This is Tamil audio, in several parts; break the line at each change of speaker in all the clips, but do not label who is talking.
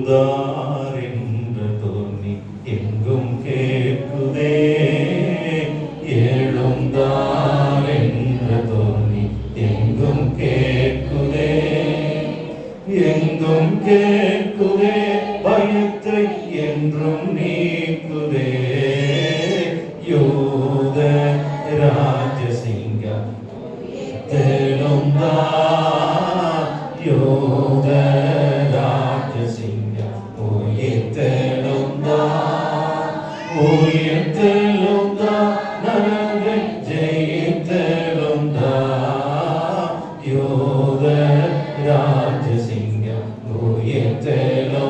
எழுந்தார் என்ற தோனி எங்கும் கேட்குதே. எழுந்தார் என்ற தோனி எங்கும் கேட்குதே. எங்கும் கேட்குதே. பயத்தை என்றும் நீக்குதே. யூத ராஜசிங்கம் எழுந்தார். யூத ராஜசிங்கம் உயிர்த்தெழுந்தார். உயிர்த்தெழுந்தார். நரகை ஜெயித்தெழுந்தார். யூத ராஜசிங்கம் உயிர்த்தெழுந்தார்.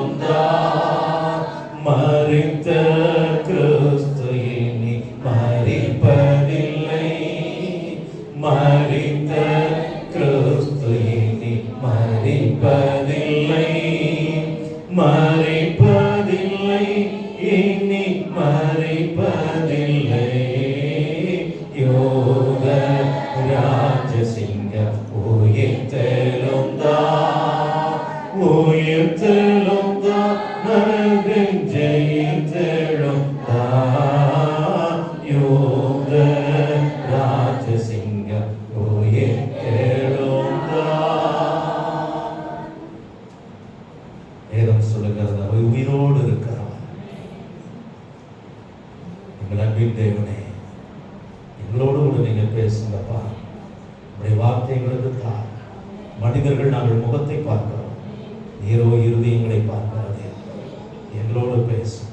மரித்த கிறிஸ்து இனி மரிப்பதில்லை. மரித்த கிறிஸ்து இனி மரிப்பதில்லை. மரிப்பதில்லை. இனி மரிப்பதில்லை. யோக ராஜசிங்கம் உயிர்த்தெழுந்தார். உயிர்த்தெழுந்தார். நரகை ஜெயித்தெழுந்தார். யோக ராஜசிங்கம் உயிர்த்தெழுந்தார். வேதம் சொல்லுகிறது அவர் உயிரோடு இருக்கிறார். எங்கள் அன்பின் தேவனே, எங்களோடு கூட நீங்க பேசுங்கப்பா. உடைய வார்த்தைகளுக்கு தான் மனிதர்கள் நாங்கள் முகத்தை பார்க்கிறோம், நீரோ இருதயங்களை பார்க்கிறது. எங்களோடு பேசும்.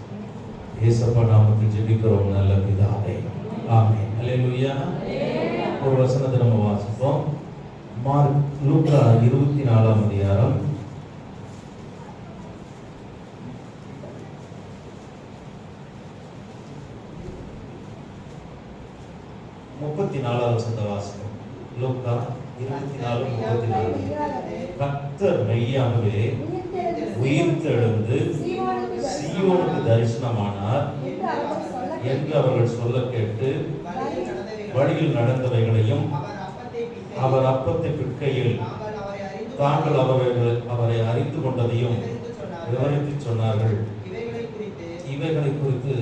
இயேசப்பா நாமத்தில் ஜெபிக்கிறோம் நல்ல பிதாவே, ஆமென். அல்லேலூயா. ஒரு வசனத்தை நம்ம வாசிப்போம். லூக்கா 24ஆம் அதிகாரம் 34ஆவது வசனத்தை வாசிப்போம். லூக்கா 24:34. கர்த்தர் மெய்யாகவே உயிர்த்தெழுந்து சீயோனுக்கு தரிசனமானார் என்று அவர்கள் சொல்ல கேட்டு வழியில் நடந்தவைகளையும் அவர் அப்பத்தை பிற்கையில் தாங்கள் அவரை அறிந்து கொண்டதையும் விவரித்து சொன்னார்கள். இவைகளை குறித்து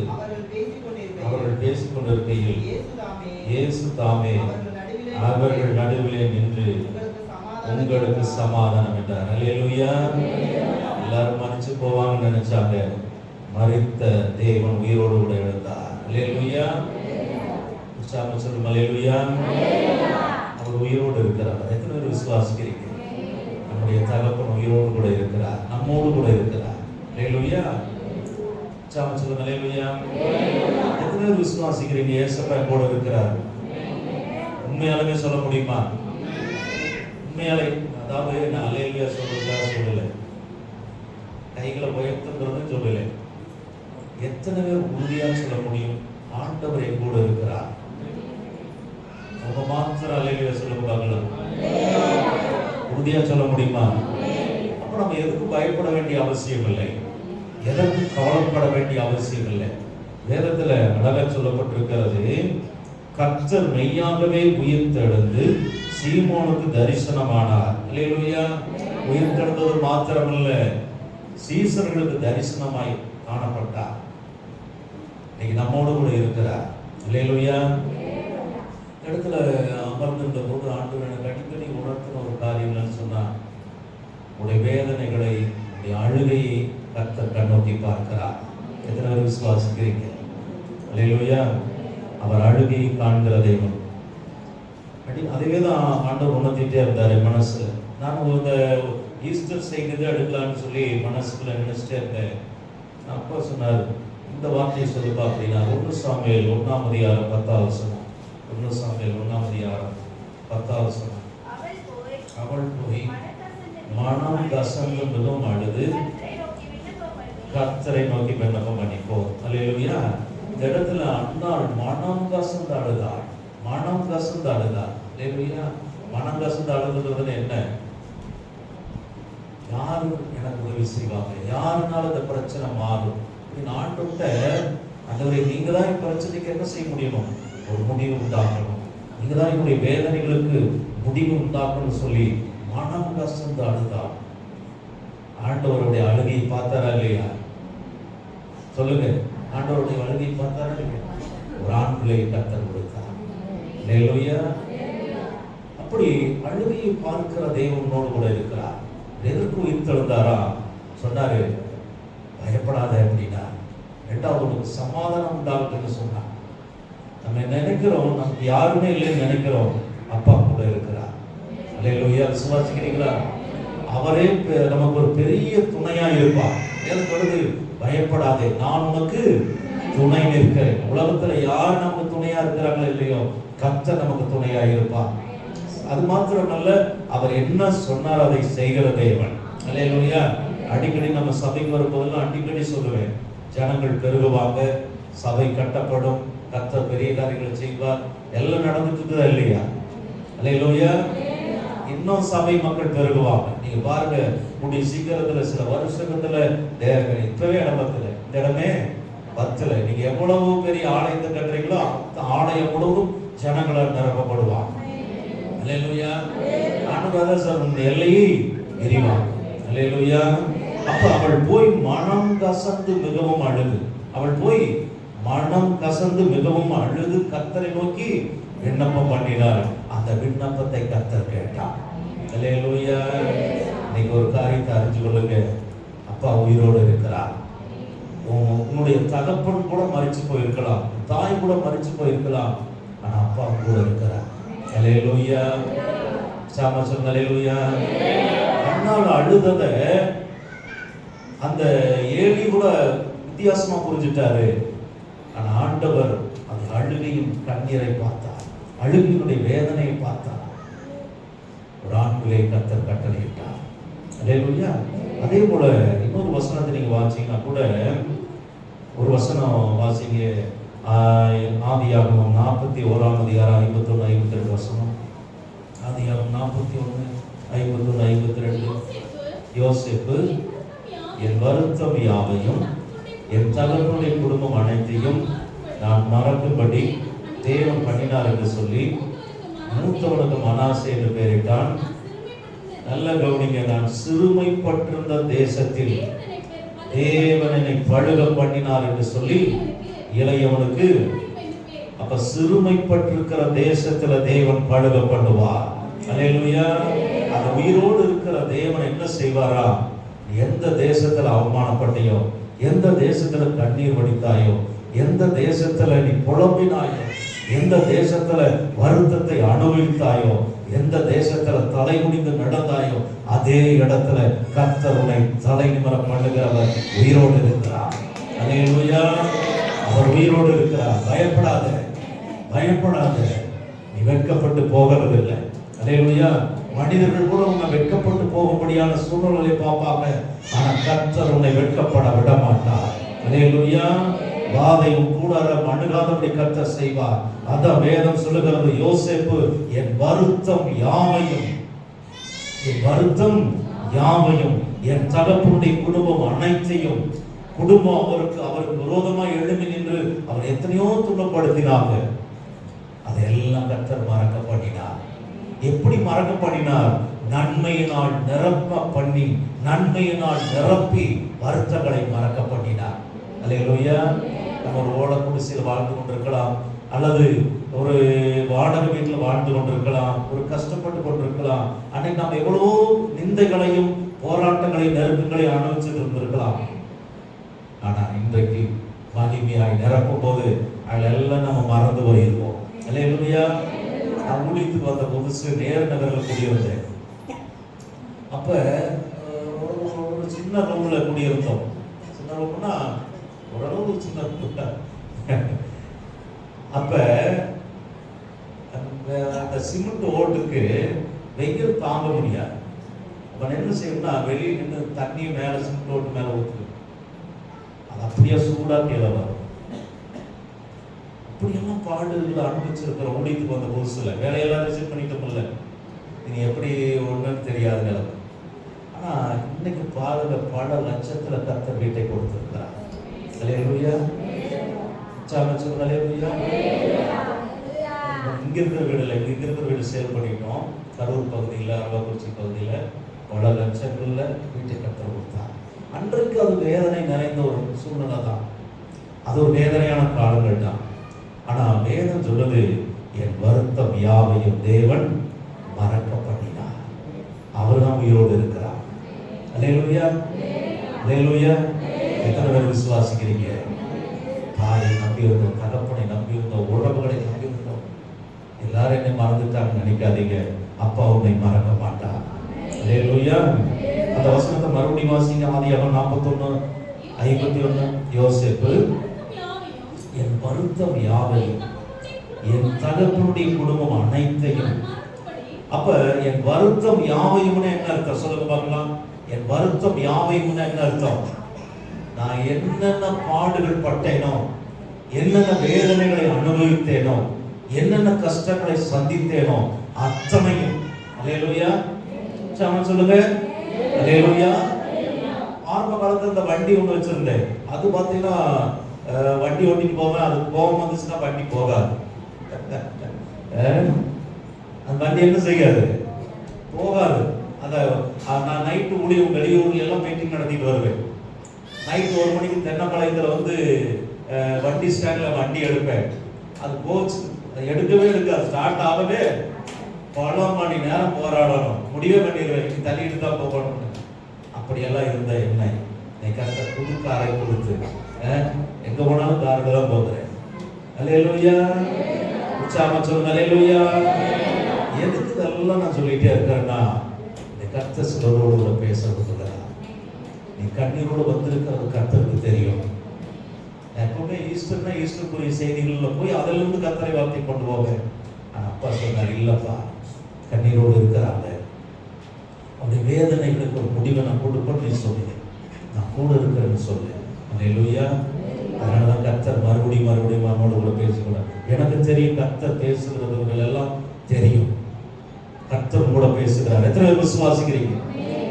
அவர்கள் பேசிக் கொண்டிருக்கையில் இயேசு தாமே அவர்கள் நடுவிலே நின்று உங்களுக்கு சமாதானம் என்றார். அல்லேலூயா. எல்லாரும் மறிச்சு போவாங்கன்னு நினைச்சாங்க. மரித்த தேவன் உயிரோடு கூட எழுந்தார். அல்லேலூயா. சொல்லும் அல்லேலூயா. அவர் உயிரோடு இருக்கிறார். எத்தனை பேர் விசுவாசிக்கிறீங்க? நம்முடைய தகப்பன் உயிரோடு கூட இருக்கிறார், நம்மோடு கூட இருக்கிறார். அல்லேலூயா. சொல்லும் அல்லேலூயா. எத்தனை பேர் விசுவாசிக்கிறீங்க? இயேசப்பா கூட இருக்கிறார். உண்மையாலுமே சொல்ல முடியுமா? உண்மையாலே, அதாவது நான் அல்லேலூயா சொல்றதுக்காக சொல்லலை, கைகளை உயர்த்துங்கிறது சொல்லலை. எத்தனை பேர் உறுதியாக சொல்ல முடியும்? ஆண்டவர் என் கூட இருக்கிறார். அவங்க மாத்திரம் அல்லேலூயா சொல்ல கூடாது. உறுதியா சொல்ல முடியுமா? அப்ப நம்ம எதுக்கு பயப்பட வேண்டிய அவசியம் இல்லை, எதற்கு கவலைப்பட வேண்டிய அவசியம் இல்லை. வேதத்துல அழகாக சொல்லப்பட்டிருக்கிறது, கர்த்தர் மெய்யாகவே உயிர்த்தெழுந்து சீமோனுக்கு தரிசனமானார். அல்லேலூயா. உயிர்த்தெழுந்தது மாத்திரமல்ல, சீசர்களுக்கு தரிசனமாய் காணப்பட்டார். இன்னைக்கு நம்மோடு கூட இருக்கிறார். அல்லேலூயா. இடத்துல அமர்ந்திருந்த போது ஆண்டவர் எனக்கு அடிக்கடி உணர்த்தின ஒரு காரியம் என்னன்னு சொன்னா, உடைய வேதனைகளை, உடைய அழுகையை கர்த்தர் கண்ணோக்கி பார்க்கிறார். எத்தனை பேர் விசுவாசிக்கிறீங்க? அல்லேலூயா. அவர் அழுகையை காண்கிற தெய்வம். அதுவே தான் ஆண்டவர் உணர்த்திட்டே இருந்தாரு மனசுல. நான் இந்த ஈஸ்டர் செய்கிறது எடுக்கலான்னு சொல்லி மனசுக்குள்ள நினைச்சிட்டே இருந்தேன். அப்பா சொன்னார், இந்த வார்த்தையை சொல்லுப்பா அப்படின்னா, 1 சாமுவேல் 1ஆம் அதிகாரம் 10ஆவது வசனம். 1 சாமுவேல் 1ஆம் அதிகாரம் 10ஆவது வசனம். அவள் போய் மனம் கசந்து மிகவும் அழுது கர்த்தரை நோக்கி விண்ணப்பம் பண்ணிப்போ. அல்லேலூயா. இந்த இடத்துல அன்னாள் மனம் கசந்து அழுதாள். மனம் கசந்து அழுதாள். அல்லேலூயா. மனம் கசந்து அழுதுன்றது என்ன? யாரு எனக்கு உதவி செய்வாங்க, யாருனால இந்த பிரச்சனை மாறும். ஆண்டவர்கிட்ட, ஆண்டவரே நீங்க தான் இந்த பிரச்சனைக்கு என்ன செய்ய முடியணும், ஒரு முடிவு உண்டாக்கணும், நீங்க தான் என்னுடைய வேதனைகளுக்கு முடிவு உண்டாக்கணும்னு சொல்லி மனம் கசந்து அழுதாள். ஆண்டவருடைய அழுகையை பார்த்தாரா இல்லையா? சொல்லுங்க, ஆண்டவருடைய அழுகையை பார்த்தாரா இல்லையா? ஒரு ஆண் பிள்ளையை கர்த்தர் கொடுத்தார். அல்லேலூயா. அப்படி அழுகையை பார்க்கிற தேவனோடு கூட இருக்கிறார். எதற்கு உயிர்த்தெழுந்தாரா? சொன்னாரு, பயப்படாத அப்படின்னா. ரெண்டாவது, உனக்கு சமாதானம் உண்டாகுதுன்னு சொன்னார். நம்ம நினைக்கிறோம் நமக்கு யாருமே இல்லைன்னு நினைக்கிறோம், அப்பா கூட இருக்கிறார். அல்லேலூயா. விசுவாசிக்கிறீங்களா? அவரே நமக்கு ஒரு பெரிய துணையா இருப்பார். ஏதாவது பயப்படாதே, நான் உனக்கு துணை நிற்கிறேன். உலகத்துல யார் நமக்கு துணையா இருக்கிறாங்களோ இல்லையோ, கர்த்தர் நமக்கு துணையா இருப்பார். அது மாத்திரமல்ல, அவர் என்ன சொன்னார் அதை செய்கிற தேவன். அல்லேலூயா. அடிக்கடி நம்ம சபைக்கு வரும்போதெல்லாம் அடிக்கடி சொல்லுவேன், ஜனங்கள் பெருகுவாங்க, சபை கட்டப்படும், கர்த்தர் பெரிய காரியங்களை செய்வார். எல்லாம் நடந்துட்டு தான் இல்லையா? அல்லேலூயா. இன்னும் சபை மக்கள் பெருகுவாங்க. நீங்க பாருங்க, கூடிய சீக்கிரத்துல சில வருஷத்துல இப்பவே இடம் பத்தல, இந்த இடமே பத்தல. நீங்க எவ்வளவு பெரிய ஆலயத்தை கட்டுறீங்களோ அந்த ஆலயம் முழுவதும் ஜனங்களால் நிரப்பப்படுவாங்க. அல்லேலூயா. ஆண்டவர் சார் உங்க எல்லையை விரிவாங்க. அல்லேலூயா. அப்ப அவள் போய் மனம் கசந்து மிகவும் அழுது, அவள் போய் மனம் கசந்து மிகவும் அழுது கர்த்தரை நோக்கி விண்ணப்பம் பண்ணினார். அந்த விண்ணப்பத்தை கர்த்தர் கேட்டார். அல்லேலூயா. இன்னைக்கு ஒரு காரியத்தை அறிஞ்சு கொள்ளுங்க, அப்பா உயிரோடு இருக்கிறார். உன்னுடைய தகப்பன் கூட மரிச்சு போயிருக்கலாம், தாய் கூட மரிச்சு போயிருக்கலாம், ஆனா அப்பா கூட இருக்கிறார். அல்லேலூயா. சாம சொல்லுங்க, அல்லேலூயா. அண்ணால அழுதத அந்த ஏழி கூட வித்தியாசமா புரிஞ்சுட்டாரு. ஆனா ஆண்டவர் அந்த அழுகையும் கண்ணீரை பார்த்தார், அழுகையினுடைய வேதனையை பார்த்தார். ஒரு ஆண் பிள்ளையை கர்த்தர் கட்டளையிட்டார். அல்லேலூயா. அதே போல இன்னொரு வசனத்தை நீங்க வாசிங்கன்னா கூட, ஒரு வசனம் வாசிங்க, ஆதியாகமம் 41ஆம் அதிகாரம் 51 52 வசனம். ஆதியாகமம் 41 51 52. யோசேப்பு என் வருத்தம் யாவையும் என் தகப்பனுடைய குடும்பம் அனைத்தையும் நான் மறக்கும்படி தேவன் பண்ணினார் என்று சொல்லி மூத்தவனுக்கு மனாசே என்று பெயரிட்டான். நல்ல கவனிங்க, நான் சிறுமைப்பட்டிருந்த தேசத்தில் தேவன் என்னை பழுக பண்ணினார் என்று சொல்லி இளையவனுக்கு. அப்ப சிறுமைப்பட்டிருக்கிற தேசத்துல தேவன் பழுக பண்ணுவார். அல்லேலூயா. அந்த உயிரோடு இருக்கிற தேவன் என்ன செய்வாரா? எந்த தேசத்துல அவமானப்பட்டியோ, எந்த தேசத்துல கண்ணீர் வடித்தாயோ, எந்த தேசத்துல நீ புலம்பினாயோ, எந்த தேசத்துல வருத்தத்தை அனுபவித்தாயோ, எந்த தேசத்துல தலை குனிந்து நடந்தாயோ, அதே இடத்துல கர்த்தர் உன்னை தலை நிமிர பண்ணுகிறவர் உயிரோடு இருக்கிறார். அல்லேலூயா. அவர் உயிரோடு இருக்கிறார். பயப்படாத, பயப்படாத. நீ வெட்கப்பட்டு போகிறது இல்லை. அல்லேலூயா. மனிதர்கள் கூட உன்னை வெட்கப்பட்டு போகும்படியான சூழ்நிலையை பார்ப்பாங்க, ஆனா கர்த்தர் உன்னை வெட்கப்பட விட மாட்டார். அல்லேலூயா. வாதையும் கூடாரம் அணுகாதபடி கர்த்தர் செய்வார். அதான் வேதம் சொல்லுகிறது, யோசேப்பு என் வருத்தம் யாவையும், என் வருத்தம் யாவையும், என் தகப்பனுடைய குடும்பம் அனைத்தையும், குடும்பம் அவருக்கு விரோதமாக எழும்பி நின்று அவர் எத்தனையோ துன்பப்படுத்தினாங்க, அதெல்லாம் கர்த்தர் மறக்க பண்ணினார். எப்படி மறக்க பண்ணினார்? நன்மையினால் நிரப்ப பண்ணி, நன்மையினால் நிரப்பி வருத்தங்களை மறக்க பண்ணினார். அல்லேலூயா. நம்ம ஒரு ஓலை குடிசையில் வாழ்ந்து கொண்டிருக்கலாம், அல்லது ஒரு வாடகை வீட்டில் வாழ்ந்து கொண்டிருக்கலாம், ஒரு கஷ்டப்பட்டு கொண்டிருக்கலாம். அன்னைக்கு நாம் எவ்வளவோ நிந்தைகளையும் போராட்டங்களையும் நெருக்கங்களையும் அனுபவிச்சுட்டு இருந்திருக்கலாம். ஆனா இன்றைக்கு மகிமையாய் நிரப்பும் போது அதெல்லாம் நம்ம மறந்து போயிருவோம். அல்லேலூயா. நான் ஊழியத்துக்கு வந்த புதுசு நேர நகரில் குடியிருந்தேன். அப்ப ஒரு சின்ன ரூம்ல குடியிருந்தோம். சின்ன ரூம்னா ஓரளவு சின்ன ரூம். அப்ப அந்த சிமெண்ட் ஓட்டுக்கு வெயில் தாங்க முடியாது. அப்ப என்ன செய்யணும்னா, வெளியே நின்று தண்ணி மேல சிமெண்ட் ஓட்டு மேல ஊற்று, அது அப்படியே சூடா கீழே வரும். அப்படியெல்லாம் பாடுகளை அனுபவிச்சிருக்கிற ஊழியத்துக்கு வந்த புதுசுல வேலையெல்லாம் ரிசீவ் பண்ணிட்டோம்ல, நீ எப்படி ஒண்ணுன்னு தெரியாத நிலைமை. ஆனா இன்னைக்கு பாருங்க, பல லட்சத்துல கர்த்தர் வீட்டை கொடுத்திருக்கிறார். அல்லேலூயா. அல்லேலூயா. இங்க இருக்கிற வீடுல, இங்க இருக்கிற வீடு சேல் பண்ணிட்டோம். கரூர் பகுதியில், அரவக்குறிச்சி பகுதியில் பல லட்சங்கள்ல வீட்டை கர்த்தர் கொடுத்தார். அன்றைக்கு அது வேதனை நிறைந்த ஒரு சூழ்நிலை தான், அது ஒரு வேதனையான காலங்கள் தான். ஆனா வேதம் சொல்லுது, என் வருத்தம் யாவையும் தேவன் மறக்க பண்ணினார். அவர் தான் உயிரோடு இருக்கிறார். அல்லேலூயா, அல்லேலூயா. எத்தனை பேர் விசுவாசிக்கிறீங்க? தாயை நம்பி இருந்தோம், தகப்பனை நம்பி இருந்தோம், உறவுகளை நம்பி இருந்தோம். எல்லாரும் என்னை மறந்துட்டாங்க நினைக்காதீங்க, அப்பா உன்னை மறக்க மாட்டார். அல்லேலூயா. அந்த வசனத்தை மறுபடியும் வாசிங்க. ஆதியாகமம் 41:51. யோசேப்பு, என் வருத்தம் யாவையும் என் தகப்பனுடைய குடும்பம் அனைத்தையும். அப்ப என் வருத்தம் யாவையும்னு என்ன அர்த்தம் சொல்லுங்க பார்க்கலாம். என் வருத்தம் யாவையும்னு என்ன அர்த்தம்? நான் என்னென்ன பாடுகள் பட்டேனோ, என்னென்ன வேதனைகளை அனுபவித்தேனோ, என்னென்ன கஷ்டங்களை சந்தித்தேனோ அத்தனையும். அல்லேலூயா. சொல்லுங்க அல்லேலூயா. ஆரம்ப காலத்துல இந்த வண்டி ஒண்ணு வச்சிருந்தேன். அது பாத்தீங்கன்னா வண்டி ஓட்டிட்டு போவேன், அது கோபம் வந்துச்சுன்னா வண்டி போகாது. அந்த வண்டி என்ன செய்யாது, போகாது. அத நான் நைட்டு ஊழியம் வெளியூர்ல எல்லாம் மீட்டிங் நடத்திட்டு வருவேன். நைட்டு 1 மணிக்கு தென்னப்பாளையத்துல வந்து வண்டி ஸ்டாண்ட்ல வண்டி எடுப்பேன். அது போச்சு, எடுக்கவே எடுக்காது, ஸ்டார்ட் ஆகவே பல மணி நேரம் போராடணும், முடிவே பண்ணிடுவேன், தள்ளிட்டு தான் போகணும். அப்படியெல்லாம் இருந்த என்ன கரெக்டா புது காரை கொடுத்து எங்க போனாலும் காரில் தான் போகிறேன். அல்லேலூயா. உற்சாகமா சொல்லுங்க அல்லேலூயா. எதுக்கு இதெல்லாம் நான் சொல்லிட்டே இருக்கிறேன்னா, இந்த கர்த்தர் சிலரோடு கூட பேசுறதுக்கு நீ கண்ணீரோடு வந்திருக்கிறது கர்த்தருக்கு தெரியும். எப்பவுமே ஈஸ்டர்னா ஈஸ்டருக்குரிய செய்திகளில் போய் அதிலிருந்து கர்த்தரை வார்த்தை கொண்டு போவேன். ஆனால் அப்பா சொன்னார், இல்லப்பா கண்ணீரோடு இருக்கிறாங்க, அப்படி வேதனைகளுக்கு ஒரு முடிவை நான் கொடுப்பேன்னு நீ சொல்லுங்க, நான் கூட இருக்கிறேன்னு சொல்லு. அல்லேலூயா. அதனாலதான் கர்த்தர் மறுபடியும் அவனோடு கூட பேசக்கூடாது. எனக்கு தெரியும் கர்த்தர் பேசுகிறவர்கள் எல்லாம் தெரியும், கர்த்தர் கூட பேசுகிறார். எத்தனை பேர் விசுவாசிக்கிறீங்க?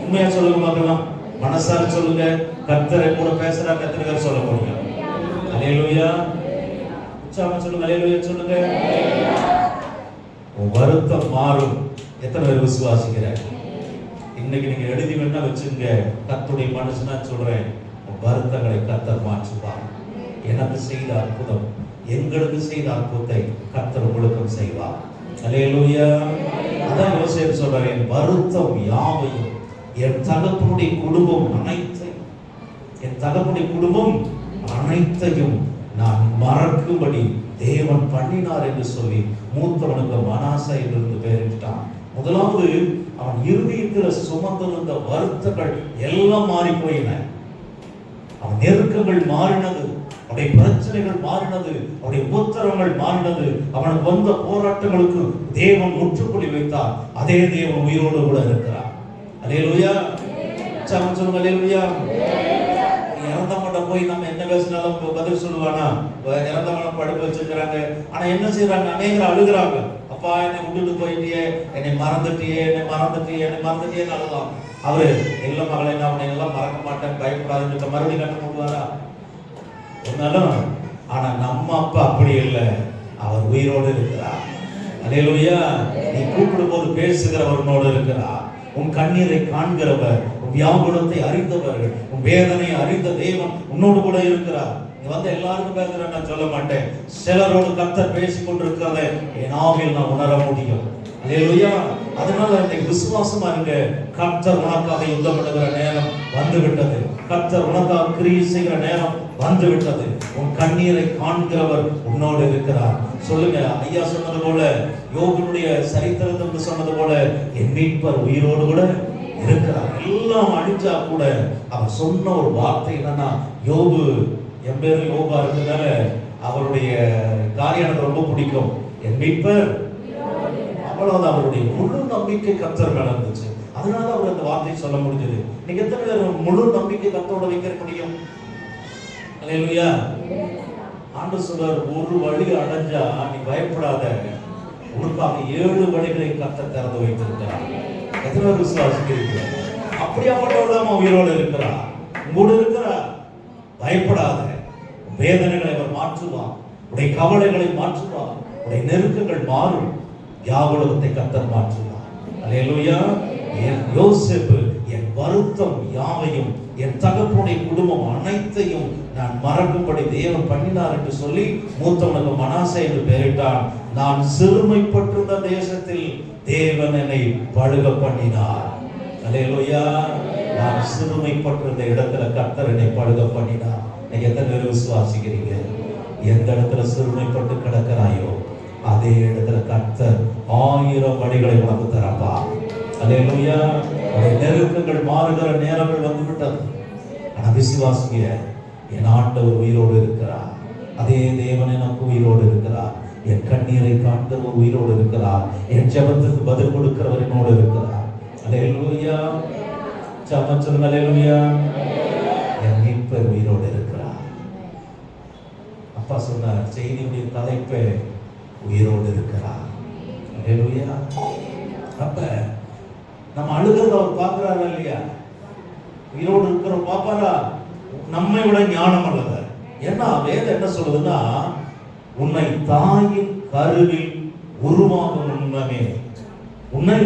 உண்மையா சொல்லுங்க பார்க்கலாம், மனசார சொல்லுங்க, கர்த்தரை கூட பேசுறாங்க. எத்தனை பேர் சொல்ல முடியும்? அல்லேலூயா. உற்சாகமா சொல்லுங்க அல்லேலூயா சொல்லுங்க. உன் வருத்தம் மாறும். எத்தனை பேர் விசுவாசிக்கிறாங்க? இன்னைக்கு நீங்க எழுதி வேணா வச்சுங்க, கர்த்தருடைய மனுஷனா சொல்றேன், வருத்தங்களை கர்த்தர் மாற்றுவார். எனக்கு செய்த அற்புதம், எங்களுக்கு செய்த அற்புதத்தை கர்த்தர் உங்களுக்கும் செய்வார். அல்லேலூயா. அதான் யோசேப்பு சொல்றாரு, என் வருத்தம் யாவையும் என் தகப்பனுடைய குடும்பம் அனைத்தையும், என் தகப்பனுடைய குடும்பம் அனைத்தையும் நான் மறக்கும்படி தேவன் பண்ணினார் என்று சொல்லி மூத்தவனுக்கு மனாசா என்று பெயரிட்டான். முதலாவது அவன் இருதயத்தில் சுமந்திருந்த வருத்தங்கள் எல்லாம் மாறி போயின. அவன் நெருக்கங்கள் மாறினது, அவனுடைய பிரச்சனைகள் மாறினது, அவனுடைய உத்தரவுகள் மாறினது. அவனுக்கு வந்த போராட்டங்களுக்கு தேவன் முற்றுப்புள்ளி வைத்தார். அதே தேவன் உயிரோடு கூட இருக்கிறார். அல்லேலூயா. சொல்லுங்க அல்லேலூயா. இறந்தவங்கிட்ட போய் நம்ம என்ன பேசினாலும் பதில் சொல்லுவானா? இறந்தவங்களை படுக்க வச்சிருக்கிறாங்க, ஆனா என்ன செய்யறாங்க? அநேகர் அழுகிறாங்க, அப்பா என்னை விட்டுட்டு போயிட்டியே, என்னை மறந்துட்டியே அழுதான். அவரு இல்ல மகளை, நான் உன்னை எல்லாம் மறக்க மாட்டேன், பயப்படாதுன்னு மறுபடியும் கட்ட போடுவாரா? ஒன்னாலும். ஆனா நம்ம அப்பா அப்படி இல்லை, அவர் உயிரோடு இருக்கிறார். அல்லேலூயா. நீ கூப்பிடும் போது பேசுகிறவனோடு இருக்கிறார். உன் கண்ணீரை காண்கிறவர், உன் வியாகுலத்தை அறிந்தவர்கள், உன் வேதனையை அறிந்த தேவன் உன்னோடு கூட இருக்கிறார். நீ வந்து எல்லாருக்கும் பேசுறேன் நான் சொல்ல மாட்டேன், சிலரோடு கர்த்தர் பேசிக் கொண்டிருக்கிறதை என் ஆவியில் நான் உணர முடியும். அல்லேலூயா. அதனால இன்னைக்கு விசுவாசமா இருங்க. கர்த்தர் உனக்காக யுத்தம் பண்ணுகிற நேரம் வந்து விட்டது. கர்த்தர் உனக்காக கிரியை செய்கிற நேரம் வந்து விட்டது. உன் கண்ணீரை காண்கிறவர் உன்னோடு இருக்கிறார். சொல்லுங்க, ஐயா சொன்னது போல, யோபுடைய சரித்திரத்தில் சொன்னது போல, என் மீட்பர் உயிரோடு கூட இருக்கிறார். எல்லாம் அழிஞ்சா கூட அவர் சொன்ன ஒரு வார்த்தை என்னன்னா, யோபு, என் பேரு யோபா இருக்கிறதால அவருடைய காரியம் எனக்கு ரொம்ப பிடிக்கும், என் மீட்பர். அவ்வளவுதான். அவருடைய முழு நம்பிக்கை கர்த்தர் மேல இருந்துச்சு. அதனால அவர் அந்த வார்த்தையை சொல்ல முடிஞ்சது. நீங்க எத்தனை பேர் முழு நம்பிக்கை கர்த்தரோட வைக்க முடியும்? அல்லேலூயா. ஆண்டவர் சொல்றார், ஒரு வழி அடைஞ்சா நீ பயப்படாத, உனக்காக 7 வழிகளை கர்த்தர் திறந்து வைத்திருக்கிறார். எத்தனை பேர் விசுவாசிக்கிறீங்க? அப்படியாப்பட்டவர்தான் உயிரோடு இருக்கிறார், உங்களோடு இருக்கிறார். பயப்படாத. வேதனைகளை அவர் மாற்றுவார், உடைய கவலைகளை மாற்றுவார், உடைய நெருக்கங்கள் மாறும், வியாகுலத்தை கர்த்தர் மாற்றுவார். அல்லேலூயா. யோசேப்பு என் வருத்தம் யாவையும் என் தகப்பனுடைய குடும்பம் அனைத்தையும் நான் மறக்கும்படி தேவன் பண்ணினார் என்று சொல்லி மூத்தவனுக்கு மனாசே என்று பெயரிட்டான். நான் சிறுமைப்பட்டிருந்த தேசத்தில் தேவன் என்னை பழுக பண்ணினார். அல்லேலூயா. நான் சிறுமைப்பட்டிருந்த இடத்துல கர்த்தர் என்னை பழுக பண்ணினார். நீங்க எத்தனை பேர் விசுவாசிக்கிறீங்க? எந்த இடத்துல சிறுமைப்பட்டு கிடக்கிறாயோ அதே இடத்துல கர்த்தர் 1000 வழிகளை உனக்கு தரப்பா. அல்லேலூயா. நெருக்கங்கள் மாறுகிற நேரங்கள் வந்து விட்டது. ஆனா விசுவாசிங்க, என் ஆண்டவர் உயிரோடு இருக்கிறார். அதே தேவன் எனக்கு உயிரோடு இருக்கிறார். என் கண்ணீரை காண்கிறவர் உயிரோடு இருக்கிறார். என் ஜெபத்துக்கு பதில் கொடுக்கிறவர் என்னோடு இருக்கிறார். அல்லேலூயா. சமச்சல் அல்லேலூயா. என் மீட்பர் உயிரோடு இருக்கிறார். அப்பா சொன்னார், செய்தியுடைய தலைப்பே உயிரோடு இருக்கிறார். அல்லேலூயா. அப்ப நம்ம அழுகிறத அவர் பார்க்கிறாரா இல்லையா? உயிரோடு இருக்கிற பாப்பாரா? நம்மை விட ஞானம் அல்லவர். ஏன்னா வேதம் என்ன சொல்லுதுன்னா, உன்னை தாயின் கருவில் உருவாகும் முன்னமே உன்னை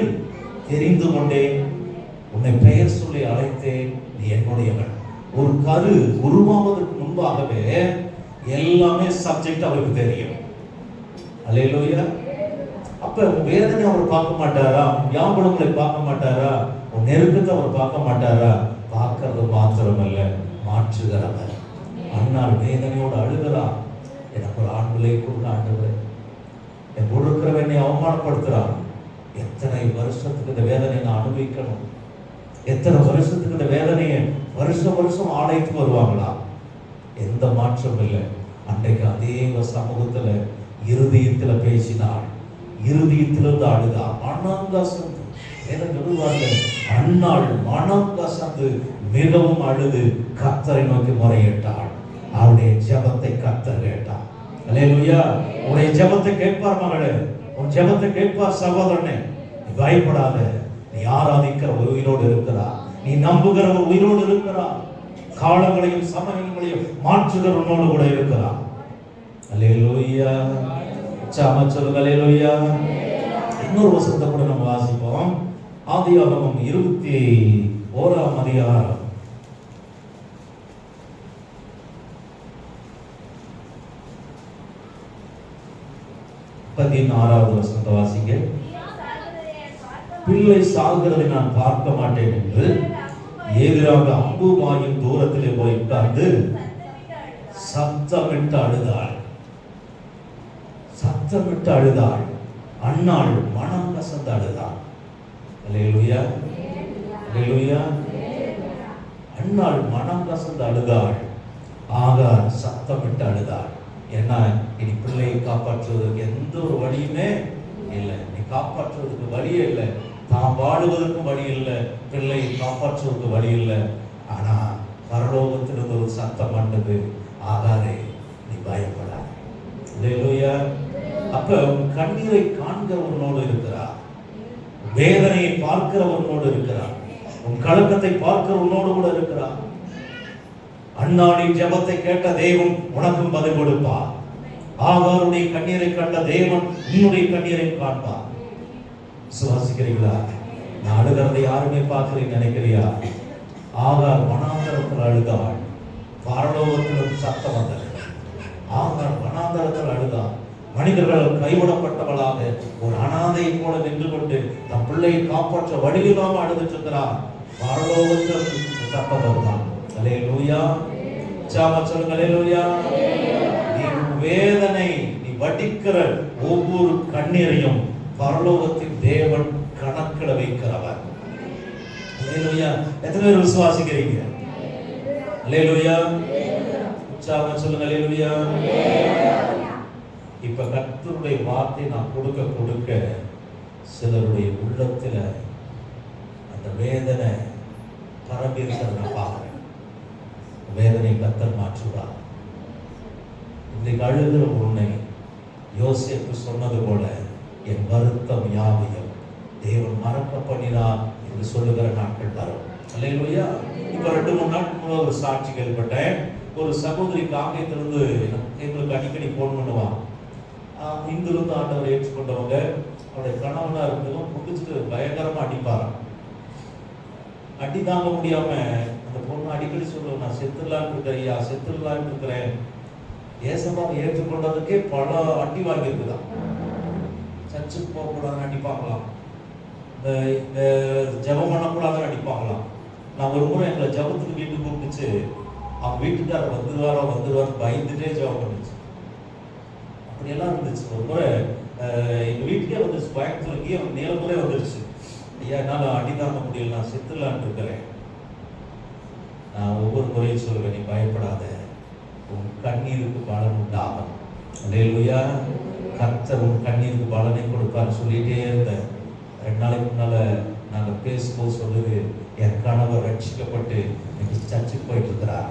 தெரிந்து கொண்டேன், உன்னை பெயர் சொல்லி அழைத்தேன், நீ என்னுடையவன். ஒரு கரு உருவாவதற்கு முன்பாகவே எல்லாமே சப்ஜெக்ட் அவருக்கு தெரியும். அல்லேலூயா. அப்ப வேதனை அவர் பார்க்க மாட்டாரா? வியாபனங்களை பார்க்க மாட்டாரா? உன் நெருக்கத்தை அவர் பார்க்க மாட்டாரா? பார்க்கறது மாத்திரமல்ல, மாற்றுகிறவர். அண்ணாள் வேதனையோடு அழுகிறார். எனக்கு ஒரு ஆண் பிள்ளை கொடுக்க ஆண்டவரே, என் கொடுக்கிறவன் என்னை அவமானப்படுத்துறான். எத்தனை வருஷத்துக்கு இந்த வேதனை நான் அனுபவிக்கணும்? எத்தனை வருஷத்துக்கு இந்த வேதனையை வருஷம் ஆலயத்துக்கு வருவாங்களா? எந்த மாற்றம் இல்லை. அன்றைக்கு அதே சமூகத்துல இருதயத்துல பேசினாள், இருதயத்திலிருந்து அழுதா, மனம் கசந்து. அண்ணாள் மனம் கசந்து மிகவும் அழுது கர்த்தரை நோக்கி முறையிட்டாள். அவருடைய ஜெபத்தை கர்த்தர் கேட்டார். அல்லேலூயா. உன்னுடைய ஜெபத்தை கேட்பார் மகளே, உன் ஜெபத்தை கேட்பார் சகோதரனே. நீ பயப்படாத. நீ ஆராதிக்கிற ஒரு உயிரோடு இருக்கிறார். நீ நம்புகிற ஒரு உயிரோடு இருக்கிறார். காலங்களையும் சமயங்களையும் மாற்றுகிற உன்னோடு கூட இருக்கிறார். அல்லேலூயா. சொல்லுங்க அல்லேலூயா. இன்னொரு வசனத்தை கூட நம்ம வாசிப்போம். ஆதியாகமம் 21ஆம் அதிகாரம் 16வது வசனத்தை வாசிங்க. பிள்ளை சாகிறதை நான் பார்க்க மாட்டேன் என்று எதிராக அம்புமாயும் தூரத்திலே போய் உட்கார்ந்து சத்தமிட்டு அழுதாள். சத்தமிட்டு அழுதாள். அண்ணாள் மனம் கசந்து அழுதாள். அல்லேலூயா. அல்லேலூயா. அண்ணாள் மனம் கசந்து அழுதாள். ஆகார் சத்தமிட்டு அழுதாள். ஏன்னா இனி பிள்ளையை காப்பாற்றுவதற்கு எந்த ஒரு வழியுமே இல்லை. நீ காப்பாற்றுவதற்கு வழியே இல்லை. தான் வாழுவதற்கும் வழி இல்லை. பிள்ளையை காப்பாற்றுவதற்கு வழி இல்லை. ஆனா பரலோகத்திலிருந்து ஒரு சத்தம் வந்தது, ஆகாரே நீ பயப்படாத. அல்லேலூயா. அப்ப கண்ணீரை காண்கிறவனோடு இருக்கிறார். வேதனையை பார்க்கிறவனோடு இருக்கிறார். உன் கலக்கத்தை பார்க்கிறவனோடு கூட இருக்கிறார். அண்ணாளின் ஜெபத்தை கேட்ட தேவன் உனக்கும் பதில் கொடுப்பார். ஆகாருடைய கண்ணீரை கண்ட தேவன் உன்னுடைய கண்ணீரை காண்பார். விசுவாசிக்கிறீங்களா? நான் அழுகிறதை யாருமே பார்க்கிறேன்னு நினைக்கிறியா? ஆகார் வனாந்தரத்தில் அழுதாள். பரலோகத்தில் சத்தம் வந்தது. ஆகார் வனாந்தரத்தில் அழுதாள். மனிதர்கள் கைவிடப்பட்டவளாக ஒரு அனாதையை போல நின்று கொண்டு தன் பிள்ளையை காப்பாற்ற வழியில்லாம அழுதுட்டு இருக்கிறார். பரலோகத்தில் சத்தம் வருதான். அல்லேலூயா. சொல்லுங்க அல்லேலூயா. நீ வேதனை, நீ வடிக்கிற ஒவ்வொரு கண்ணீரையும் பரலோகத்தின் தேவன் கணக்கிட வைக்கிறவர். அல்லேலூயா. எத்தனை பேர் விசுவாசிக்கிறீங்க? அல்லேலூயா. சொல்லுங்க அல்லேலூயா. இப்ப கர்த்தருடைய வார்த்தை நான் கொடுக்க கொடுக்க சிலருடைய உள்ளத்துல அந்த வேதனை பரம்பி இருக்கிறத நான் பார்க்கிறேன். வேதனை கர்த்தர் மாற்றுவார். இன்றைக்கு அழுகிற உன்னை யோசேப்பு சொன்னது போல என் வருத்தம் யாவையும் தேவன் மறக்க பண்ணினார் என்று சொல்லுகிற நாட்கள் வரும். அல்லேலூயா. இப்ப 2-3 நாட்கள் ஒரு சாட்சி கேள்விப்பட்டேன். ஒரு சகோதரி காங்கேயத்திலிருந்து எங்களுக்கு அடிக்கடி போன் பண்ணுவான். இங்கிருந்து ஆண்டவரை ஏற்றுக்கொண்டவங்க. அவருடைய கணவனா இருந்ததும் குடிச்சிட்டு பயங்கரமா அடிப்பாராம். அடி தாங்க முடியாம அந்த பொண்ணு அடிக்கடி சொல்லுவேன், நான் செத்துலான்னு இருக்கிறேன் ஐயா, செத்துலான்னு இருக்கிறேன். ஏசப்பாவை ஏற்றுக்கொண்டதுக்கே பல அடி வாங்கியிருக்குதான். சர்ச்சுக்கு போகக்கூடாதுன்னு அடிப்பாங்களாம், இந்த ஜபம் பண்ணக்கூடாதுன்னு அடிப்பாங்களாம். நான் ஒரு முறை எங்களை ஜபத்துக்கு வீட்டுக்கு கூப்பிட்டுச்சு, அவங்க வீட்டுக்காரர் வந்துருவார் பயந்துட்டே ஜபம் பண்ணிச்சு. அப்படியெல்லாம் இருந்துச்சு. ஒரு முறை எங்க வீட்டுக்கே வந்துருச்சு, கோயம்புத்தூருக்கே நீலமுறை வந்துருச்சு. ஐயா என்னால் அடி தாங்க முடியல, நான் செத்துலான்னு இருக்கிறேன். நான் ஒவ்வொரு முறையும் சொல்லுவேன், நீ பயப்படாத, உன் கண்ணீருக்கு பலன் உண்டாகும். அல்லேலூயா. கர்த்தர் உன் கண்ணீருக்கு பலனை கொடுப்பார் சொல்லிட்டே இருந்தேன். 2 நாளைக்கு முன்னால நாங்கள் பேசும்போது சொல்லுது, என் கணவர் ரட்சிக்கப்பட்டு இன்னைக்கு சர்ச்சுக்கு போயிட்டு இருக்கிறார்,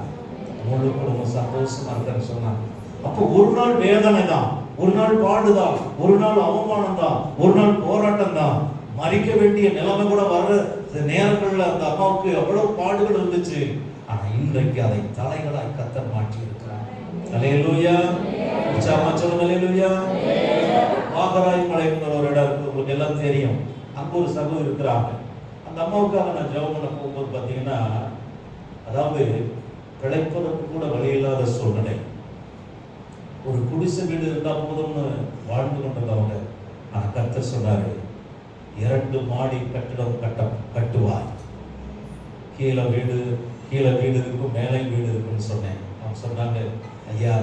முழு குடும்பம் சந்தோஷமா இருக்கிறேன்னு சொன்னாங்க. அப்போ ஒரு நாள் வேதனை தான், ஒரு நாள் பாடுதான், ஒரு நாள் அவமானம் தான், ஒரு நாள் போராட்டம் தான், மறிக்க வேண்டிய நிலைமை கூட வர்ற நேரங்கள்ல அந்த அம்மாவுக்கு எவ்வளவு பாடுகள் இருந்துச்சு. ஆனா இன்றைக்கு அதை தலைகளாய் கர்த்தர் மாற்றி இருக்கிறார். அல்லேலூயா. உற்சாகமா சொல்லுங்க அல்லேலூயா. வாகராய் மலைங்கிற ஒரு இடம் இருக்கு, உங்களுக்கு எல்லாம் தெரியும். அங்க ஒரு சகோதரி இருக்கிறாங்க. அந்த அம்மாவுக்காக நான் ஜெபம் பண்ண போகும்போது பார்த்தீங்கன்னா, அதாவது பிழைப்பதற்கு கூட வழி இல்லாத சூழ்நிலை. ஒரு குடிசை வீடு இருந்தா போதும்னு வாழ்ந்து கொண்டிருந்தவங்க. ஆனா கர்த்தர் சொன்னாரு, 2 மாடி கட்டிடம் கட்டுவார், கீழே வீடு இருக்கும், மேலே வீடு இருக்குன்னு சொன்னேன். அவங்க சொன்னாங்க, ஐயா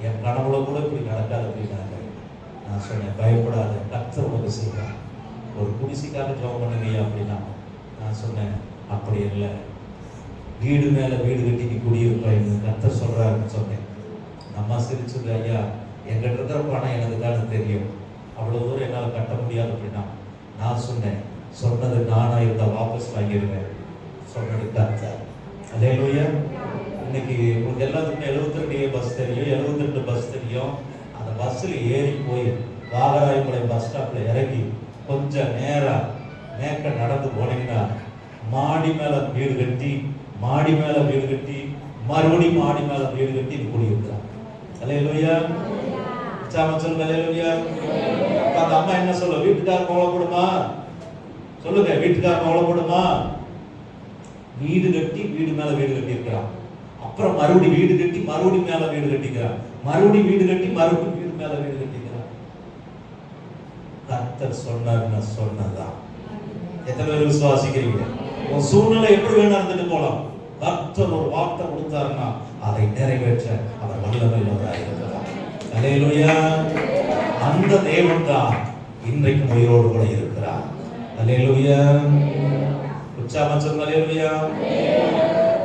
என் கனவுல கூட இப்படி நடக்காது அப்படின்னாங்க. நான் சொன்னேன், பயப்படாத, கர்த்தர் உனக்கு செய்வார், ஒரு குடிசைக்காக ஜெபம் பண்ணுங்க அப்படின்னா. நான் சொன்னேன், அப்படி இல்லை, வீடு மேல வீடு கட்டி நீ குடியிருப்பாயின்னு கர்த்தர் சொல்றாருன்னு சொன்னேன். அம்மா சிரிச்சது, ஐயா எங்கிட்ட இருக்கிற பணம் எனக்கு தானே தெரியும், அவ்வளவு தூரம் என்னால் கட்ட முடியாது அப்படின்னா. நான் சொன்னேன், சொன்னது நானா இருந்தா வாபஸ் வாங்கிடுவேன், சொன்னது கர்த்தர். அல்லேலூயா. இன்னைக்கு உங்களுக்கு எல்லாத்துக்குமே 72 பஸ் தெரியும், 72 பஸ் தெரியும். அந்த பஸ்ஸில் ஏறி போய் வாகராயமலை பஸ் ஸ்டாப்ல இறங்கி கொஞ்சம் நேரம் மேற்க நடந்து போனீங்கன்னா மாடி மேல வீடு கட்டி மறுபடியும் மாடி மேல வீடு கட்டி குடியிருக்கிறான். அல்லேலூயா. சொல்லுங்க அல்லேலூயா. அந்த அம்மா என்ன சொல்ல, வீட்டுக்காரர் கவலைப்படுமா சொல்லுங்க, வீட்டுக்காரர் கவலைப்படுமா? வீடு கட்டி வீடு மேல வீடு கட்டி இருக்கிறான். அப்புறம் மறுபடியும் வீடு கட்டி மறுபடியும் மேல வீடு கட்டிக்கிறான், மறுபடியும் வீடு கட்டி மறுபடியும் வீடு மேல வீடு கட்டிக்கிறான். கர்த்தர் சொன்னார்னா சொன்னதான். எத்தனை பேர் விசுவாசிக்கிறீங்க? உன் சூழ்நிலை எப்படி வேணா இருந்துட்டு போலாம், கர்த்தர் ஒரு வார்த்தை கொடுத்தாருன்னா அதை நிறைவேற்ற அவர் வல்லமையுள்ளவராக இருக்கிறார். அல்லேலூயா. அந்த தேவன் தான் இன்றைக்கு உயிரோடு கூட இருக்கிறார். அல்லேலூயா. உற்சாகமா சொல்லுங்க அல்லேலூயா.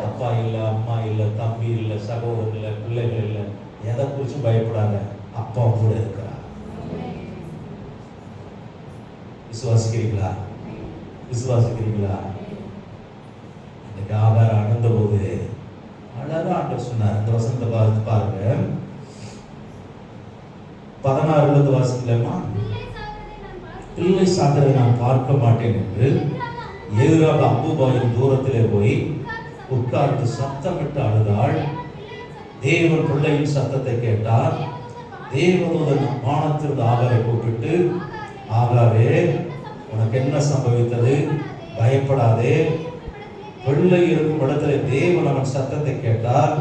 அப்பா இல்ல, அம்மா இல்ல, தம்பி இல்ல, சகோதரர் இல்ல, பிள்ளைகள் இல்ல, எதை குறிச்சும் பயப்படாத, அப்பா கூட இருக்கிறார். விசுவாசிக்கிறீங்களா? இன்னைக்கு ஆகாரம் அணுந்த போது அழகா ஆண்டவர் சொன்னார். இந்த வசனத்தை பார்த்து பாருங்க, 16 வாசத்துலமா, பிள்ளை சாகிறதை நான் பார்க்க மாட்டேன் என்று எதிராக அம்புபாயும் தூரத்திலே போய் உட்கார்ந்து சத்தமிட்டு அழுதாள். தேவன் பிள்ளையின் சத்தத்தை கேட்டார். தேவதூதன் வானத்திலிருந்து ஆகாரை கூப்பிட்டு, ஆகாரே உனக்கு என்ன சம்பவித்தது? பயப்படாதே, பிள்ளை இருக்கும் இடத்துல தேவன் அவன் சத்தத்தை கேட்டால்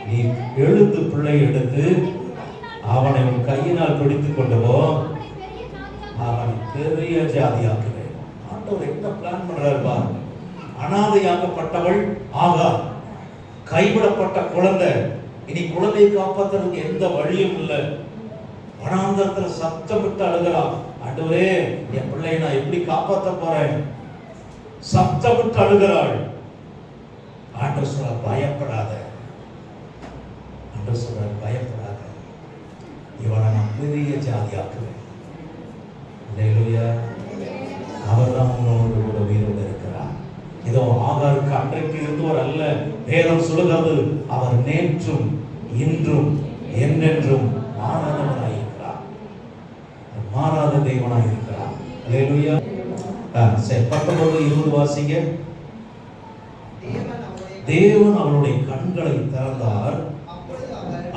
நீ எழுந்து பிள்ளை எடுத்து அவனை உன் கையினால் பிடித்துக் கொண்டு போ, அவனை பெரிய ஜாதியாக்குவேன். ஆண்டவர் என்ன பிளான் பண்றாரு பாருங்க. அனாதையாக்கப்பட்டவள் ஆகார், கைவிடப்பட்ட குழந்தை, இனி குழந்தையை காப்பாற்றுறதுக்கு எந்த வழியும் இல்லை. வனாந்தரத்தில் சத்தமிட்டு அழுகிறான், ஆண்டவரே என் பிள்ளையை நான் எப்படி காப்பாற்ற போறேன்? சத்தமிட்டு அழுகிறாள். ஆண்டவர் சொல்றார், பயப்படாத. ஆண்டவர் சொல்றார், பயப்படாத, இவனை நான் பெரிய ஜாதியாக்குவேன். அல்லேலூயா. அவர் தான் உங்களோடு கூட உயிரோடு இருக்கிறார். இதோ ஆகாருக்கு அன்றைக்கு இருந்தவர் அல்ல, வேதம் சொல்லுகிறது அவர் நேற்றும் இன்றும் என்றென்றும் மாறாதவராயிருக்கிறார், மாறாத தெய்வனாய் இருக்கிறார். அல்லேலூயா. சரி, 19-20 வாசிங்க. தேவன் அவளுடைய கண்களை திறந்தார்.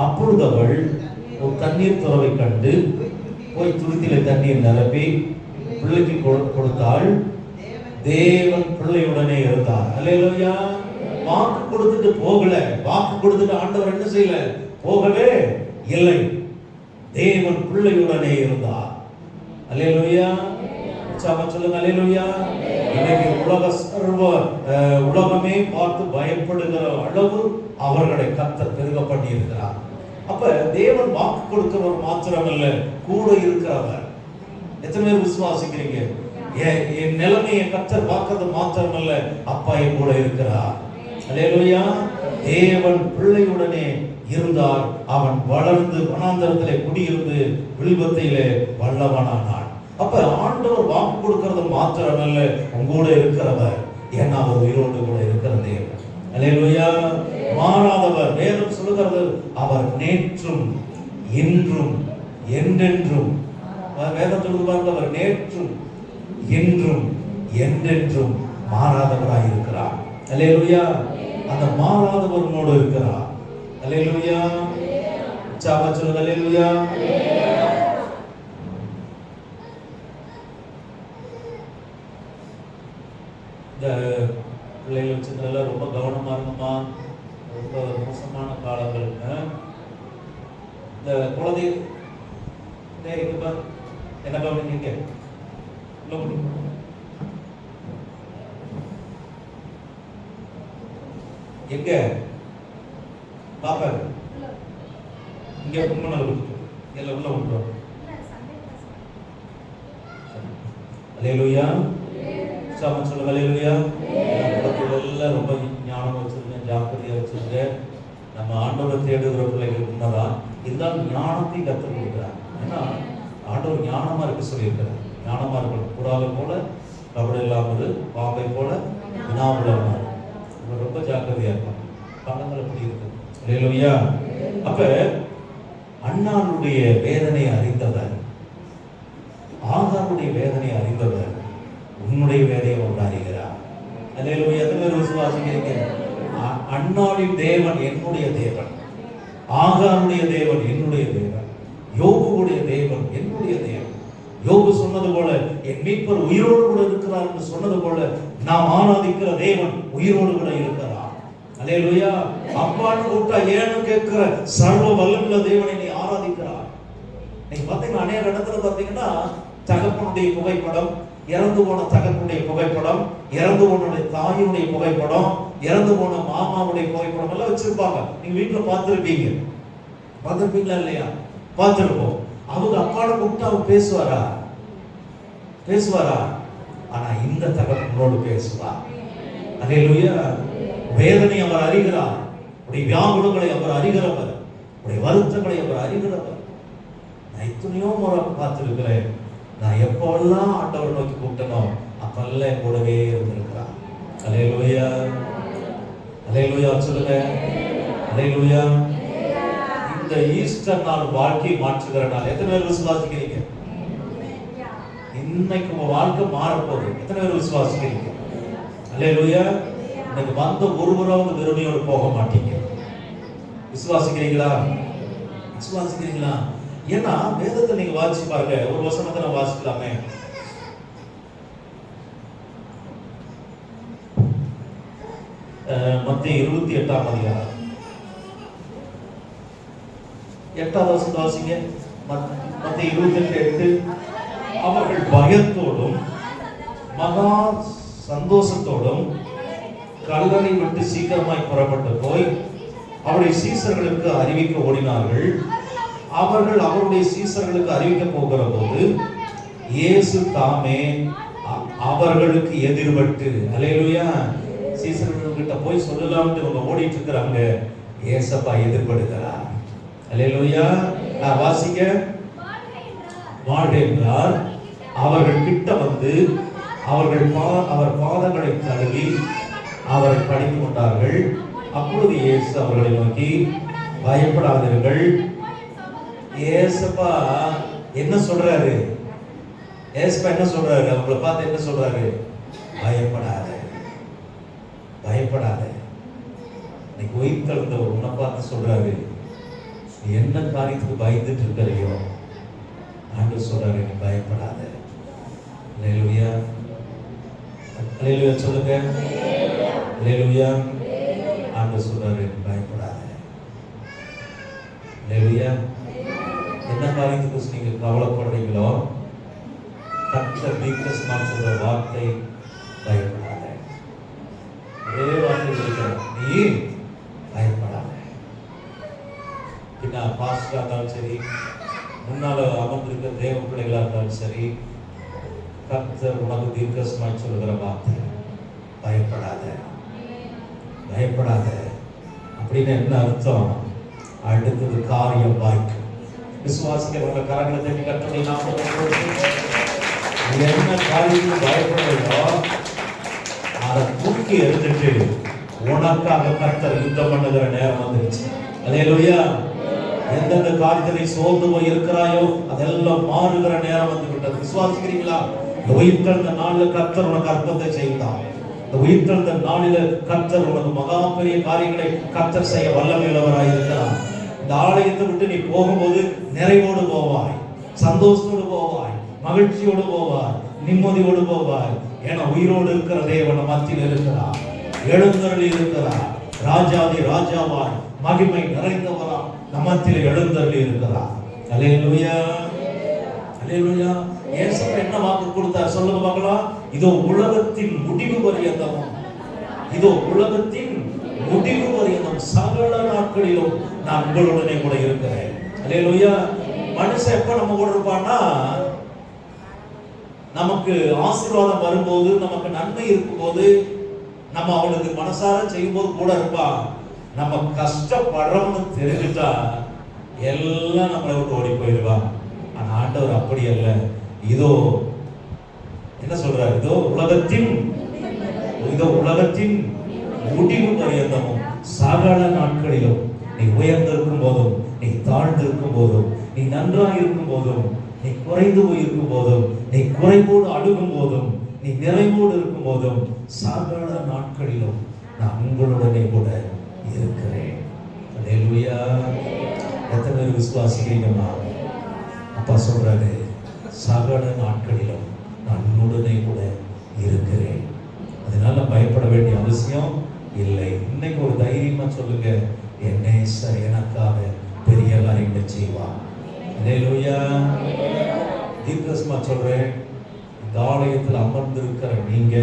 அப்பொழுது அவள் ஒரு தண்ணீர் துறவை கண்டு போய் துருத்தில தண்ணீர் நிரப்பி பிள்ளைக்கு கொடுத்தாள். தேவன் பிள்ளையுடனே இருந்தார். அல்லேலூயா. வாக்கு கொடுத்துட்டு போகல, வாக்கு கொடுத்துட்டு ஆண்டவர் என்ன செய்யல, போகவே இல்லை. தேவன் பிள்ளையுடனே இருந்தார். அல்லேலூயா. சொல்லுங்க அல்லேலூயா. இன்னைக்கு உலகமே பார்த்து பயப்படுகிற அளவு அவர்களை கர்த்தர் பெருக பண்ணி இருக்கிறார். அப்ப தேவன் வாக்கு கொடுக்கிறவர் மாத்திரமல்ல, கூட இருக்கிறவர். எத்தனை பேர் விசுவாசிக்கிறீங்க? என் நிலைமையை கர்த்தர் பார்க்கிறது மாத்திரமல்ல, அப்பா என் கூட இருக்கிறார். அல்லேலூயா. தேவன் பிள்ளையுடனே இருந்தார். அவன் வளர்ந்து வனாந்தரத்திலே குடியிருந்து வில்வத்திலே வல்லவனானான். அப்ப ஆண்டவர் வாக்கு கொடுக்கிறது மாத்திரமல்ல, உங்களோட இருக்கிறவர். ஏன்னா அவர் உயிரோடு கூட இருக்கிற தேவன். அல்லேலூயா. மாறாதவர். வேதம் சொல்லுகிறது அவர் நேற்றும் இன்றும் என்றென்றும். வேதம் சொல்லுகிறது அவர் நேற்றும் இன்றும் என்றென்றும் மாறாதவராய் இருக்கிறார். அல்லேலூயா. அந்த மாறாதவர் உன்னோடு இருக்கிறார். அல்லேலூயா. சொல்லுங்க அல்லேலூயா. இந்த பிள்ளைகள் வச்சுக்கிறதுல ரொம்ப கவனமா இருக்குமா. ரொம்ப மோசமான காலங்கள். இந்த குழந்தை என்ன கவனிக்க எங்க பாப்பா இங்க முன்னால எல்லாம் உள்ள விட்டுரும். அல்லேலூயா. சொல்லுங்க அல்லேலூயா. எல்லாம் ரொம்ப ஞானம் வச்சிருங்க, ஜாக்கிரதையா வச்சிருங்க. நம்ம ஆண்டவரை தேடுகிற பிள்ளைகள் உண்மைதான். இருந்தாலும் ஞானத்தை கற்றுக் கொடுக்குறாங்க. ஏன்னா ஆண்டவர் ஞானமா இருக்க சொல்லியிருக்கிறார். ஞானமா இருக்கணும். புறாவை போல கபடு இல்லாமல், பாம்பை போல வினாவுள்ளவனார். ரொம்ப ஜாக்கிரதையா இருக்கும். காலங்கள் எப்படி இருக்கு. அல்லேலூயா. அப்ப அண்ணாளுடைய வேதனை அறிந்தவர், ஆகாருடைய வேதனை அறிந்தவர், உன்னுடைய வேலையை அவர் அறிகிறார். அல்லேலூயா. எத்தனை விசுவாசிக்கிறீங்க? அண்ணாவின் தேவன் என்னுடைய தேவன், ஆகாருடைய தேவன் என்னுடைய தேவன், யோபுடைய தேவன் என்னுடைய தேவன். யோபு சொன்னது போல என் மீட்பர் உயிரோடு கூட இருக்கிறார் என்று சொன்னது போல நாம் ஆராதிக்கிற தேவன் உயிரோடு கூட இருக்கிறார். அல்லேலூயா. அப்பான்னு கூப்பிட்டா ஏன்னு கேட்கிற சர்வ வல்லமுள்ள தேவனை நீ ஆராதிக்கிறார். நீங்க பாத்தீங்கன்னா அநேக இடத்துல பாத்தீங்கன்னா தகப்பனுடைய புகைப்படம், இறந்து போன தகப்பனுடைய புகைப்படம், இறந்து போன தாயினுடைய புகைப்படம், இறந்து போன மாமாவுடைய புகைப்படம் எல்லாம் வச்சிருப்பாங்க. நீங்க வீட்டுல பார்த்திருப்பீங்களா இல்லையா? பார்த்திருப்போம். அவங்க அப்பாட கூப்பிட்டு அவங்க பேசுவாரா? ஆனா இந்த தகப்பனோடு பேசுவார். அல்லேலூயா. வேதனை அவர் அறிகிறார். உடைய வியாகுலங்களை அவர் அறிகிறவர். உடைய வருத்தங்களை அவர் அறிகிறவர். நான் எத்தனையோ முறை பார்த்திருக்கிறேன். நான் எப்பெல்லாம் ஆண்டவர் நோக்கி கூப்பிட்டனோ அப்பெல்லாம் என் கூடவே இருந்திருக்கிறார். அல்லேலூயா. அல்லேலூயா. சொல்லுங்க அல்லேலூயா. இந்த ஈஸ்டர் நாள் வாழ்க்கையை மாற்றுகிற நாள். எத்தனை பேர் விசுவாசிக்கிறீங்க? இன்னைக்கு உங்க வாழ்க்கை மாறப்போகுது. எத்தனை பேர் விசுவாசிக்கிறீங்க? அல்லேலூயா. இன்னைக்கு வந்த ஒருவராவது வெறுமையோடு போக மாட்டீங்க. விசுவாசிக்கிறீங்களா? ஏன்னா வேதத்தை நீங்க வாசிச்சு பாருங்க. ஒரு வசனத்தை நான் வாசிக்கலாமே. மத்தேயு 28ஆம் அதிகாரம் 8வது வசனம் வாசிங்க. மத்தேயு 28:8. அவர்கள் பயத்தோடும் மகா சந்தோஷத்தோடும் கல்லறை விட்டு சீக்கிரமாய் புறப்பட்டு போய் அவருடைய சீசர்களுக்கு அறிவிக்க ஓடினார்கள். அவர்கள் அவருடைய சீசர்களுக்கு அறிவிக்க போகிற போது இயேசு தாமே அவர்களுக்கு எதிர்பட்டு, அல்லேலூயா, சீசர்கள் கிட்ட போய் சொல்லலாம்னு இவங்க ஓடிட்டு இருக்கிறாங்க. இயேசப்பா எதிர்படுகிறார். அல்லேலூயா. நான் வாசிக்க. வாழ்க என்றார். அவர்கள் கிட்ட வந்து அவர் பாதங்களை தழுவி அவரை பணிந்து கொண்டார்கள். அப்பொழுது இயேசு அவர்களை நோக்கி, பயப்படாதீர்கள். ஏசப்பா என்ன சொல்றாரு? ஏசப்பா என்ன சொல்றாரு? அவங்களை பார்த்து என்ன சொல்றாரு? பயப்படாத. இன்னைக்கு உயிர் தழுந்தவர் உன்னை பார்த்து சொல்றாரு, நீ என்ன காரியத்துக்கு பயந்துட்டு இருக்கிறையோ ஆண்டவர் சொல்றாரு, நீ பயப்படாத. அல்லேலூயா. அல்லேலூயா சொல்லுங்க. அல்லேலூயா. ஆண்டவர் சொல்றாரு, பயப்படாத. அல்லேலூயா. என்ன காரியத்துக்கு நீங்க கவலைப்படுறீங்களோ கர்த்தர் தீர்க்கதரிசனம் சொல்ற வார்த்தை, பயப்படாத. ஒரே வார்த்தை இருக்கிறார், நீ பயப்படாத. பின்ன பாஸ்டரா இருந்தாலும் சரி, முன்னால அமர்ந்திருக்க தேவ பிள்ளைகளா இருந்தாலும் சரி, கர்த்தர் உனக்கு தீர்க்கதரிசனம் சொல்லுகிற வார்த்தை, பயப்படாத. பயப்படாத அப்படின்னு என்ன அர்த்தம்? அடுத்தது காரியம் வாய்க்கும். விசுவாசிக்கிறவங்க கரங்களை தட்டி கர்த்தரை நாமத்தில் என்ன காரியத்துக்கு பயப்படுறோ அதை தூக்கி எறிஞ்சிட்டு உனக்காக கர்த்தர் யுத்தம் பண்ணுகிற நேரம் வந்துருச்சு. அல்லேலூயா. எந்தெந்த காரியத்தை சோர்ந்து போய் இருக்கிறாயோ அதெல்லாம் மாறுகிற நேரம் வந்து விட்டது. விசுவாசிக்கிறீங்களா? உயிர்த்தெழுந்த நாளில் கர்த்தர் உனக்கு அற்புதத்தை செய்தார். உயிர்த்தெழுந்த நாளில் கர்த்தர் உனக்கு மகா பெரிய காரியங்களை கர்த்தர் செய்ய வல்லமையுள்ளவராய் இருக்கிறார். இந்த ஆலயத்தை விட்டு நீ போகும்போது நிறைவோடு போவாய், சந்தோஷத்தோடு போவாய், மகிழ்ச்சியோடு போவாய், நிம்மதியோடு போவாய். ஏன்னா உயிரோடு இருக்கிற தேவன் மத்தியில் இருக்கிறார், எழுந்தருளி இருக்கிறார். ராஜாதி ராஜாவாய் மகிமை நிறைந்தவரா நம்மத்தில் எழுந்தருளி இருக்கிறார். அல்லேலூயா. அல்லேலூயா. இயேசு என்ன வாக்கு கொடுத்தார் சொல்லுங்க பார்க்கலாம். இதோ உலகத்தின் முடிவு பரியந்தம், இதோ உலகத்தின் முடிவு பரியந்தம் சகல நாட்களிலும் நான் உங்களுடனே கூட இருக்கிறேன். அல்லேலூயா. மனுஷன் எப்ப நம்ம கூட இருப்பான்னா, நமக்கு ஆசீர்வாதம் வரும்போது, நமக்கு நன்மை இருக்கும்போது, நம்ம அவனுக்கு மனசார செய்யும்போது கூட இருப்பான். நம்ம கஷ்டப்படுறோம்னு தெரிஞ்சுட்டா எல்லாம் நம்மளை விட்டு ஓடி போயிடுவான். ஆனா ஆண்டவர் அப்படி அல்ல. இதோ என்ன சொல்றாரு? இதோ உலகத்தின் முடிவு பரியந்தமும் சகல நாட்களிலும் நீ உயர்ந்திருக்கும் போதும், நீ தாழ்ந்திருக்கும் போதும், நீ நன்றாக இருக்கும் போதும், நீ குறைந்து போயிருக்கும் போதும், நீ குறைவோடு அழுகும் போதும், நீ நிறைவோடு இருக்கும் போதும், சகல நாட்களிலும் நான் உங்களுடனே கூட இருக்கிறேன். அல்லேலூயா. எத்தனை பேர் விசுவாசிக்கிறீங்கன்னா? அப்பா சொல்றாரு, சகல நாட்களிலும் நான் உன்னுடனே கூட இருக்கிறேன். அதனால பயப்பட வேண்டிய அவசியம் இல்லை. இன்னைக்கு ஒரு தைரியமா சொல்லுங்க, என் நேசர் எனக்காக பெரிய காரியங்களை செய்வார். அல்லேலூயா. தீர்க்கதரிசனமா சொல்றேன், இந்த ஆலயத்தில் அமர்ந்திருக்கிற நீங்க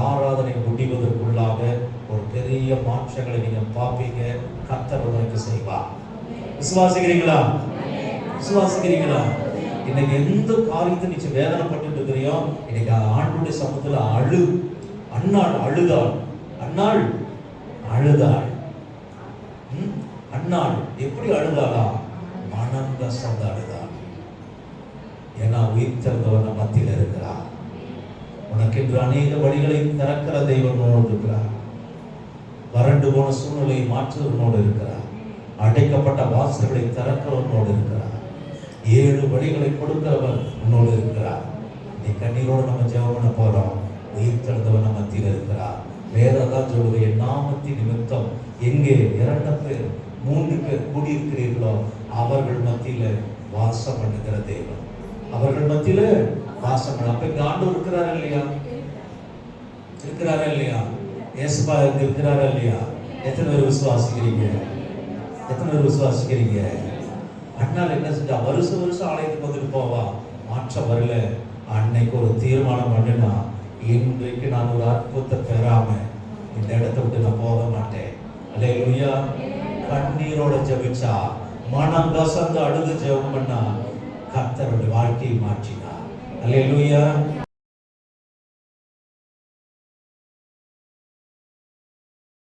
ஆராதனை முடிவதற்குள்ளாக ஒரு பெரிய மாற்றங்களை நீங்க பார்ப்பீங்க. கர்த்தர் உங்களுக்கு செய்வார். விசுவாசிக்கிறீங்களா? விசுவாசிக்கிறீங்களா? இன்னைக்கு எந்த காரியத்தை நீ வேதனைப்பட்டு இருக்கிறியோ, இன்னைக்கு ஆண்டுடைய சமூகத்துல அழுதாள். அண்ணாள் எப்படி அழுதாளா? மனம் கசந்து அழுதாள். ஏன்னா உயிர் திறந்தவன் மத்தியில் இருக்கிறார். உனக்கென்று அநேக வழிகளை திறக்கிற தெய்வனோடு இருக்கிறார். வறண்டு போன சூழ்நிலையை மாற்றுவனோடு இருக்கிறார். அடைக்கப்பட்ட வாசல்களை திறக்கிறவனோடு இருக்கிறார். 7 வழிகளை கொடுக்கிறவன் உன்னோடு இருக்கிறார். நீ கண்ணீரோடு நம்ம ஜெபம் பண்ண போறோம். உயிர் திறந்தவன் மத்தியில் இருக்கிறார். வேறதான் சொல்லுது, என் நாமத்தின் நிமித்தம் எங்கே 2 பேர் 3 பேர் கூடியிருக்கிறீர்களோ அவர்கள் மத்தியில வாசம் பண்ணுகிற தேவன். அவர்கள் மத்தியில வாசம் பண்ண. அப்ப இங்க ஆண்டவர் இருக்கிறாரா இல்லையா? இருக்கிறாரா இல்லையா? இயேசுவா இருக்கிறாரா இல்லையா? எத்தனை பேர் விசுவாசிக்கிறீங்க? எத்தனை பேர் விசுவாசிக்கிறீங்க? அண்ணால் என்ன செஞ்சா? வருஷம் ஆலயத்துக்கு வந்துட்டு போவா, மாற்றம் வரல. அன்னைக்கு ஒரு தீர்மானம் பண்ணினா, இன்றைக்கு நான் ஒரு அற்புதத்தை பெறாம இந்த இடத்தை விட்டு நான் போக மாட்டேன். அல்லேலூயா. கண்ணீரோட ஜெபிச்சா, மனம் கசந்து அழுது ஜெபம் பண்ணா, கர்த்தருடைய வாழ்க்கையை மாற்றினார். அல்லேலூயா.